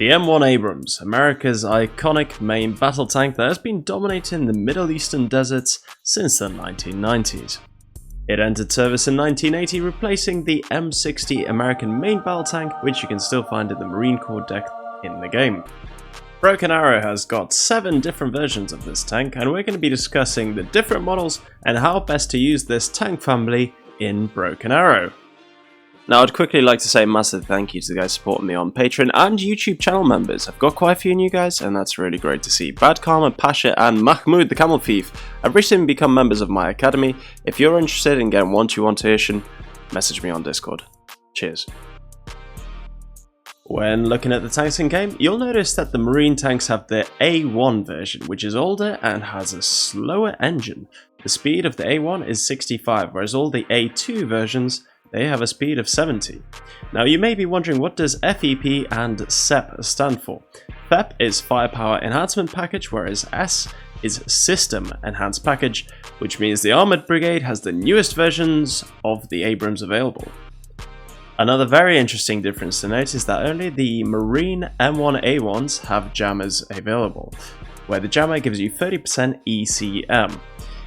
The M1 Abrams, America's iconic main battle tank that has been dominating the Middle Eastern deserts since the 1990s. It entered service in 1980, replacing the M60 American main battle tank, which you can still find in the Marine Corps deck in the game. Broken Arrow has got 7 different versions of this tank, and we're going to be discussing the different models and how best to use this tank family in Broken Arrow. Now, I'd quickly like to say a massive thank you to the guys supporting me on Patreon and YouTube channel members. I've got quite a few new guys, and that's really great to see. Bad Karma, Pasha, and Mahmoud the Camel Thief have recently become members of my academy. If you're interested in getting 1-to-1 tuition, message me on Discord. Cheers. When looking at the tanks in game, you'll notice that the Marine tanks have the A1 version, which is older and has a slower engine. The speed of the A1 is 65, whereas all the A2 versions, they have a speed of 70. Now you may be wondering, what does FEP and SEP stand for? FEP is Firepower Enhancement Package, whereas S is System Enhanced Package, which means the Armoured Brigade has the newest versions of the Abrams available. Another very interesting difference to note is that only the Marine M1A1s have jammers available, where the jammer gives you 30% ECM.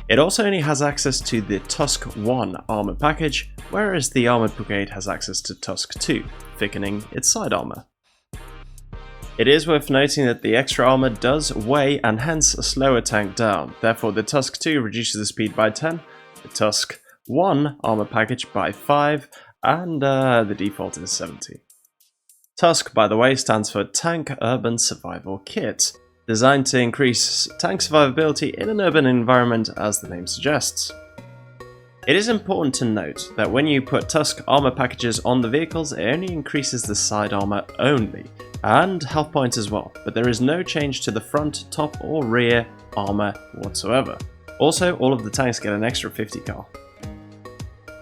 It also only has access to the Tusk 1 armor package, whereas the Armoured Brigade has access to Tusk 2, thickening its side armor. It is worth noting that the extra armor does weigh and hence slow a tank down, therefore the Tusk 2 reduces the speed by 10, the Tusk 1 armor package by 5, and the default is 70. Tusk, by the way, stands for Tank Urban Survival Kit, designed to increase tank survivability in an urban environment, as the name suggests. It is important to note that when you put Tusk armor packages on the vehicles, it only increases the side armor only, and health points as well, but there is no change to the front, top or rear armor whatsoever. Also, all of the tanks get an extra 50 cal.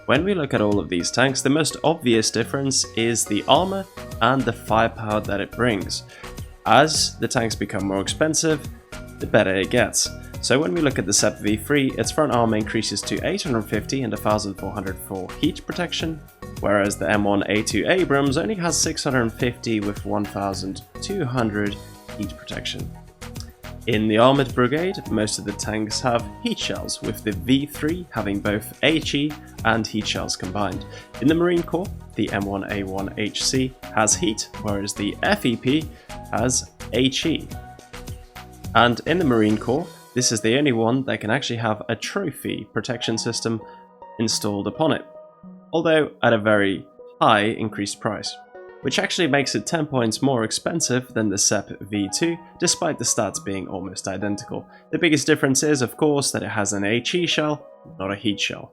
When we look at all of these tanks, the most obvious difference is the armor and the firepower that it brings. As the tanks become more expensive, the better it gets. So when we look at the SEP V3, its front armor increases to 850 and 1400 for heat protection, whereas the M1A2 Abrams only has 650 with 1200 heat protection. In the Armoured Brigade, most of the tanks have heat shells, with the V3 having both HE and heat shells combined. In the Marine Corps, the M1A1HC has heat, whereas the FEP has HE. And in the Marine Corps, this is the only one that can actually have a trophy protection system installed upon it, although at a very high increased price, which actually makes it 10 points more expensive than the SEP V2, despite the stats being almost identical. The biggest difference is, of course, that it has an HE shell, not a heat shell.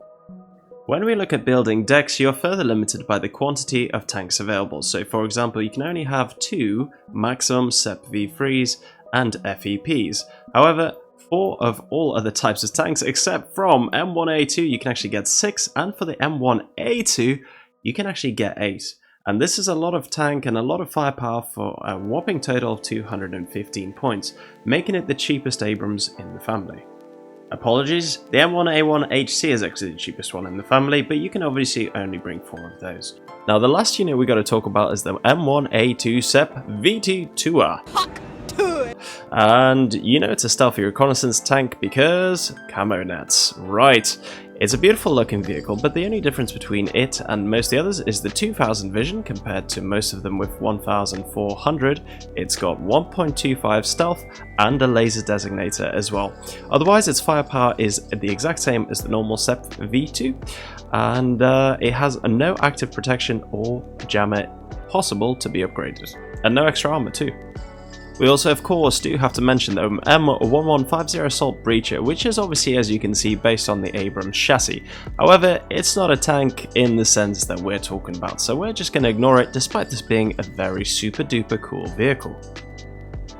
When we look at building decks, you're further limited by the quantity of tanks available. So for example, you can only have 2 maximum SEP V3s and FEPs. However, 4 of all other types of tanks except from M1A2 you can actually get 6, and for the M1A2 you can actually get 8. And this is a lot of tank and a lot of firepower for a whopping total of 215 points, making it the cheapest Abrams in the family. Apologies, the M1A1HC is actually the cheapest one in the family, but you can obviously only bring 4 of those. Now the last unit we got to talk about is the M1A2 SEP V2 Tour. And you know it's a stealthy reconnaissance tank because camo nets, right? It's a beautiful looking vehicle, but the only difference between it and most of the others is the 2000 vision compared to most of them with 1400. It's got 1.25 stealth and a laser designator as well. Otherwise, its firepower is the exact same as the normal SEP V2, and it has no active protection or jammer possible to be upgraded, and no extra armor too. We also, of course, do have to mention the M1150 Assault Breacher, which is obviously, as you can see, based on the Abrams chassis. However, it's not a tank in the sense that we're talking about, so we're just going to ignore it, despite this being a very super duper cool vehicle.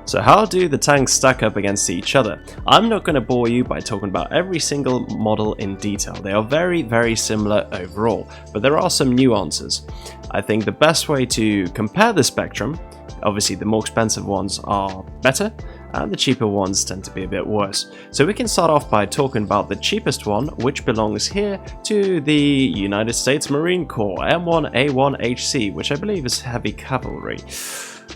So how do the tanks stack up against each other? I'm not going to bore you by talking about every single model in detail. They are very similar overall, but there are some nuances. I think the best way to compare the spectrum, obviously the more expensive ones are better, and the cheaper ones tend to be a bit worse. So we can start off by talking about the cheapest one, which belongs here to the United States Marine Corps M1A1HC, which I believe is heavy cavalry.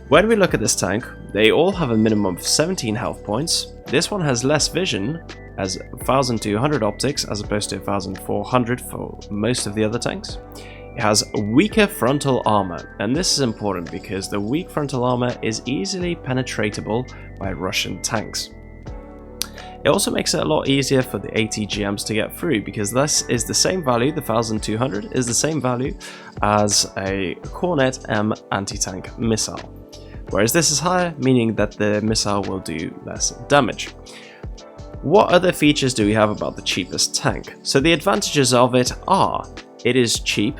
When we look at this tank, they all have a minimum of 17 health points. This one has less vision, as 1200 optics as opposed to 1400 for most of the other tanks. It has weaker frontal armor, and this is important because the weak frontal armor is easily penetratable by Russian tanks. It also makes it a lot easier for the ATGMs to get through, because this is the same value, the 1200 is the same value as a Cornet M anti-tank missile, whereas this is higher, meaning that the missile will do less damage. What other features do we have about the cheapest tank? So the advantages of it are, it is cheap,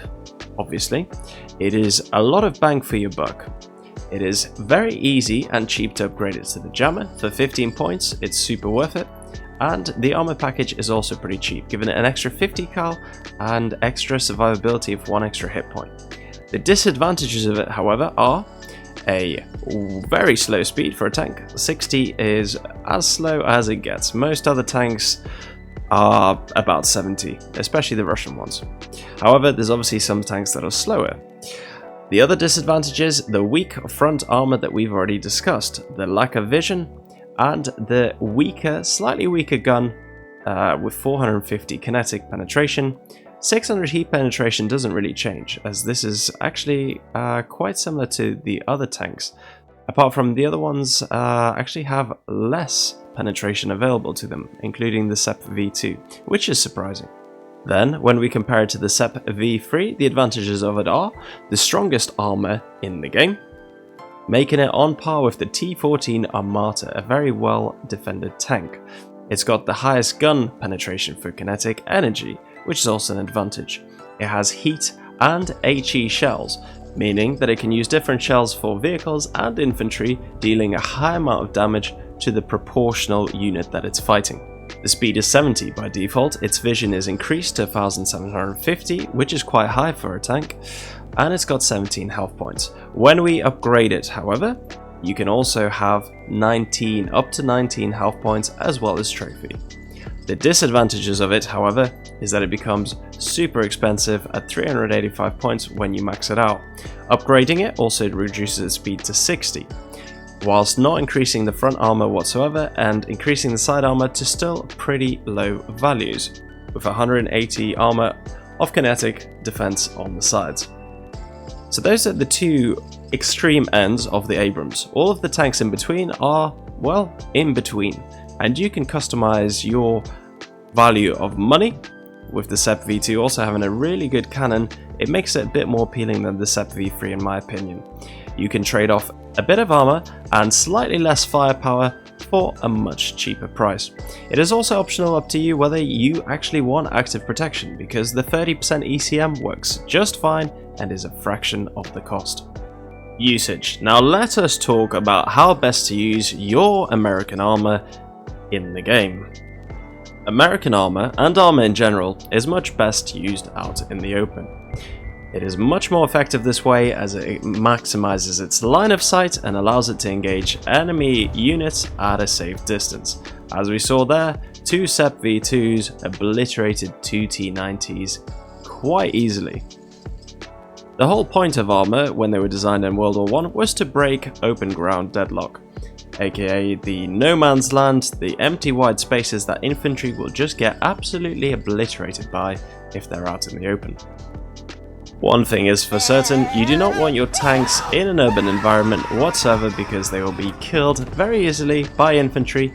obviously, it is a lot of bang for your buck. It is very easy and cheap to upgrade it to the jammer. For 15 points, it's super worth it. And the armor package is also pretty cheap, giving it an extra 50 cal and extra survivability of 1 extra hit point. The disadvantages of it, however, are a very slow speed for a tank. 60 is as slow as it gets. Most other tanks are about 70, especially the Russian ones. However, there's obviously some tanks that are slower. The other disadvantage is the weak front armor that we've already discussed, the lack of vision, and the weaker, slightly weaker gun with 450 kinetic penetration. 600 heat penetration doesn't really change, as this is actually quite similar to the other tanks, apart from the other ones actually have less penetration available to them, including the SEP V2, which is surprising. Then, when we compare it to the SEP V3, the advantages of it are the strongest armor in the game, making it on par with the T14 Armata, a very well defended tank. It's got the highest gun penetration for kinetic energy, which is also an advantage. It has heat and HE shells, meaning that it can use different shells for vehicles and infantry, dealing a high amount of damage to the proportional unit that it's fighting. The speed is 70 by default, its vision is increased to 1750, which is quite high for a tank, and it's got 17 health points. When we upgrade it, however, you can also have up to 19 health points as well as trophy. The disadvantages of it, however, is that it becomes super expensive at 385 points when you max it out. Upgrading it also reduces its speed to 60. Whilst not increasing the front armor whatsoever and increasing the side armor to still pretty low values, with 180 armor of kinetic defense on the sides. So those are the two extreme ends of the Abrams. All of the tanks in between are, well, in between, and you can customize your value of money. With the SEP V2 also having a really good cannon, it makes it a bit more appealing than the SEP V3 in my opinion. You can trade off a bit of armor and slightly less firepower for a much cheaper price. It is also optional up to you whether you actually want active protection, because the 30% ECM works just fine and is a fraction of the cost. Usage. Now let us talk about how best to use your American armor in the game. American armor, and armor in general, is much best used out in the open. It is much more effective this way, as it maximizes its line of sight and allows it to engage enemy units at a safe distance. As we saw there, 2 SEP V2s obliterated 2 T90s quite easily. The whole point of armor, when they were designed in World War I, was to break open ground deadlock, aka the no man's land, the empty wide spaces that infantry will just get absolutely obliterated by if they're out in the open. One thing is for certain, you do not want your tanks in an urban environment whatsoever, because they will be killed very easily by infantry,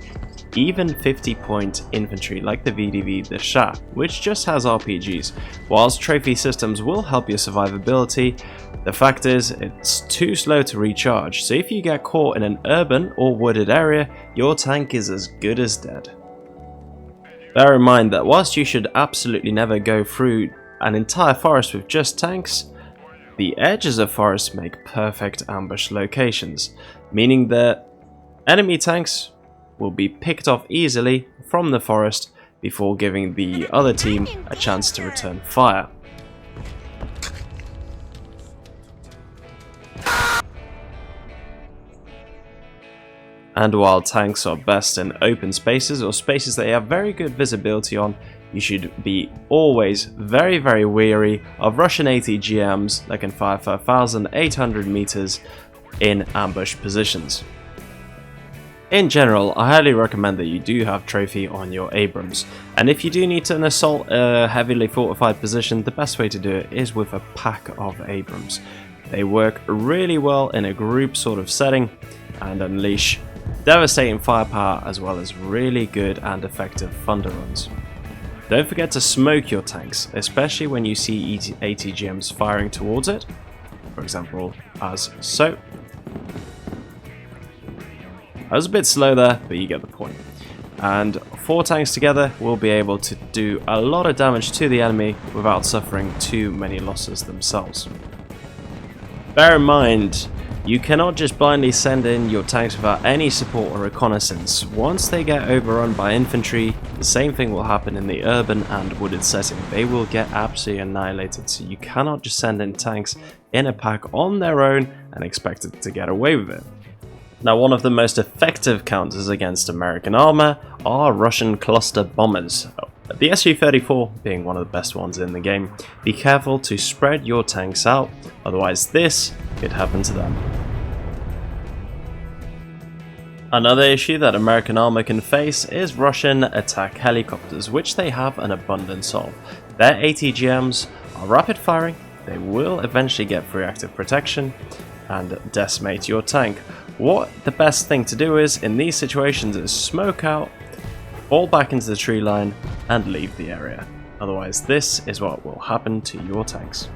even 50-point infantry like the VDV the Shah, which just has RPGs. Whilst trophy systems will help your survivability, the fact is it's too slow to recharge, so if you get caught in an urban or wooded area, your tank is as good as dead. Bear in mind that whilst you should absolutely never go through an entire forest with just tanks, the edges of forests make perfect ambush locations, meaning that enemy tanks will be picked off easily from the forest before giving the other team a chance to return fire. And while tanks are best in open spaces or spaces that you have very good visibility on, you should be always very wary of Russian ATGMs that can fire for 1,800 meters in ambush positions. In general, I highly recommend that you do have trophy on your Abrams, and if you do need to assault a heavily fortified position, the best way to do it is with a pack of Abrams. They work really well in a group sort of setting and unleash devastating firepower as well as really good and effective thunder runs. Don't forget to smoke your tanks, especially when you see ATGMs firing towards it, for example as so. I was a bit slow there, but you get the point. And 4 tanks together will be able to do a lot of damage to the enemy without suffering too many losses themselves. Bear in mind, you cannot just blindly send in your tanks without any support or reconnaissance. Once they get overrun by infantry, the same thing will happen in the urban and wooded setting. They will get absolutely annihilated, so you cannot just send in tanks in a pack on their own and expect it to get away with it. Now, one of the most effective counters against American armor are Russian cluster bombers. The Su-34 being one of the best ones in the game. Be careful to spread your tanks out, otherwise this could happen to them. Another issue that American armor can face is Russian attack helicopters, which they have an abundance of. Their ATGMs are rapid firing, they will eventually get free active protection and decimate your tank. What the best thing to do is, in these situations, is smoke out, fall back into the tree line, and leave the area. Otherwise, this is what will happen to your tanks.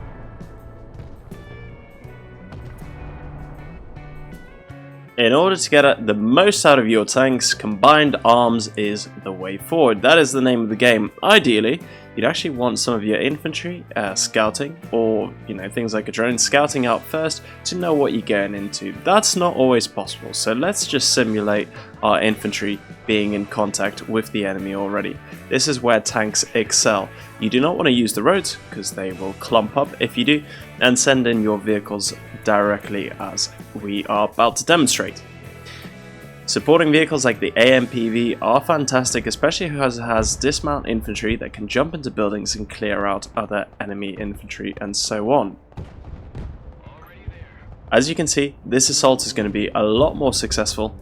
In order to get the most out of your tanks, combined arms is the way forward. That is the name of the game. Ideally, you'd actually want some of your infantry scouting, or things like a drone scouting out first to know what you're going into. That's not always possible, so let's just simulate our infantry being in contact with the enemy already. This is where tanks excel. You do not want to use the roads because they will clump up if you do, and send in your vehicles directly as we are about to demonstrate. Supporting vehicles like the AMPV are fantastic, especially because it has dismount infantry that can jump into buildings and clear out other enemy infantry and so on. As you can see, this assault is going to be a lot more successful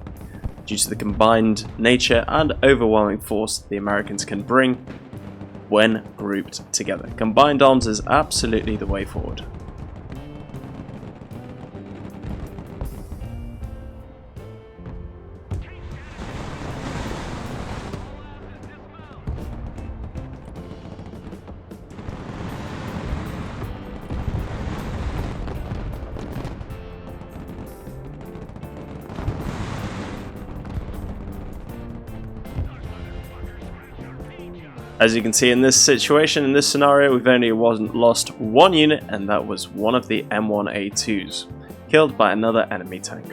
due to the combined nature and overwhelming force the Americans can bring when grouped together. Combined arms is absolutely the way forward. As you can see in this situation, in this scenario, we've only lost 1 unit, and that was one of the M1A2s, killed by another enemy tank.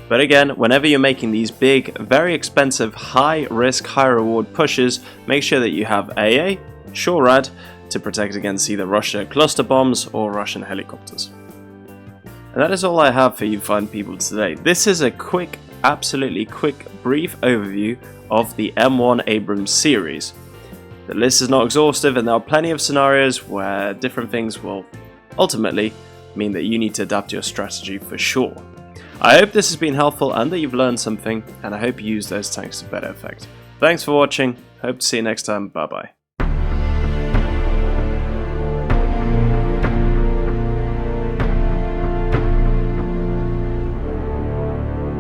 But again, whenever you're making these big, very expensive, high risk, high reward pushes, make sure that you have AA, SURE-RAD, to protect against either Russian cluster bombs or Russian helicopters. And that is all I have for you fine people today. This is a quick, absolutely quick, brief overview of the M1 Abrams series. The list is not exhaustive, and there are plenty of scenarios where different things will ultimately mean that you need to adapt your strategy for sure. I hope this has been helpful and that you've learned something, and I hope you use those tanks to better effect. Thanks for watching, hope to see you next time, bye bye.